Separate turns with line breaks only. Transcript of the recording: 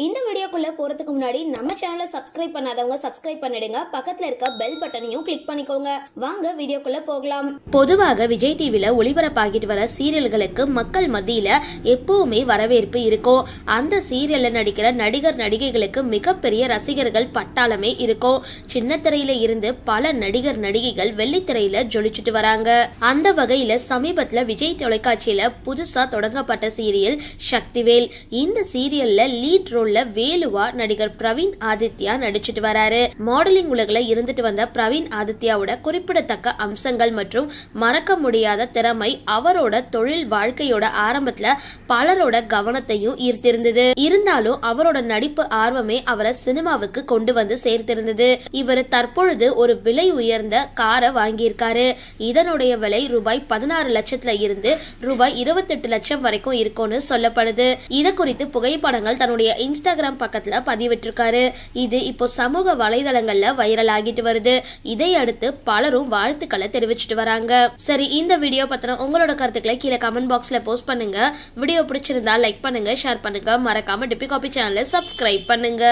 இந்த வீடியோக்குள்ள போறதுக்கு முன்னாடி நம்ம சேனலை சப்ஸ்கிரைப் பண்ணாதவங்க சப்ஸ்கிரைப் பண்ணிடுங்க, பக்கத்துல இருக்க பெல் பட்டனையும் கிளிக் பண்ணிக்கோங்க. வாங்க வீடியோக்குள்ள போகலாம். பொதுவாக விஜய் டிவில ஒளிபரப்பாகிட்டு வர சீரியல்களுக்கு மக்கள் மத்தியில எப்பவுமே வரவேற்பு இருக்கும். அந்த சீரியல்ல நடிக்கிற நடிகர் நடிகைகளுக்கு மிகப்பெரிய ரசிகர்கள் பட்டாளமே இருக்கும். சின்ன திரையில இருந்து பல நடிகர் நடிகைகள் வெள்ளித்திரையில ஜொலிச்சுட்டு வராங்க. அந்த வகையில சமீபத்துல விஜய் தொலைக்காட்சியில புதுசா தொடங்கப்பட்ட சீரியல் சக்திவேல். இந்த சீரியல்ல லீட் ரோல்ல வேலுவா நடிகர் பிரவீன் ஆதித்யா நடிச்சிட்டு வராரு. மாடலிங் உலகில இருந்துட்டு வந்த பிரவீன் ஆதித்யாவோட குறிப்பிடத்தக்க அம்சங்கள் மற்றும் மறக்க முடியாத திறமை அவரோட தொழில் வாழ்க்கையோட ஆரம்பத்துல பலரோட கவனத்தையும் ஈர்த்திருந்தது. இருந்தாலும் அவரோட நடிப்பு ஆர்வமே அவரை சினிமாவுக்கு கொண்டு வந்து சேர்த்திருந்தது. இவர் தற்பொழுது ஒரு விலை உயர்ந்த காரை வாங்கியிருக்காரு. இதனுடைய விலை ரூபாய் 16 லட்சத்துல இருந்து ரூபாய் 28 லட்சம் வரைக்கும் இருக்கும்னு சொல்லப்படுது. இது குறித்து புகைப்படங்கள் தன்னுடைய இன்ஸ்டாகிராம் பக்கத்துல பதிவிட்டிருக்காரு. இது இப்போ சமூக வலைதளங்கள்ல வைரல் ஆகிட்டு வருது. இதை அடுத்து பலரும் வாழ்த்துக்களை தெரிவிச்சிட்டு வராங்க. சரி, இந்த வீடியோ பத்தின உங்களோட கருத்துக்களை கீழே கமெண்ட் பாக்ஸ்ல போஸ்ட் பண்ணுங்க. வீடியோ பிடிச்சிருந்தா லைக் பண்ணுங்க, ஷேர் பண்ணுங்க, மறக்காம டிபி காபி சேனலை சப்ஸ்கிரைப் பண்ணுங்க.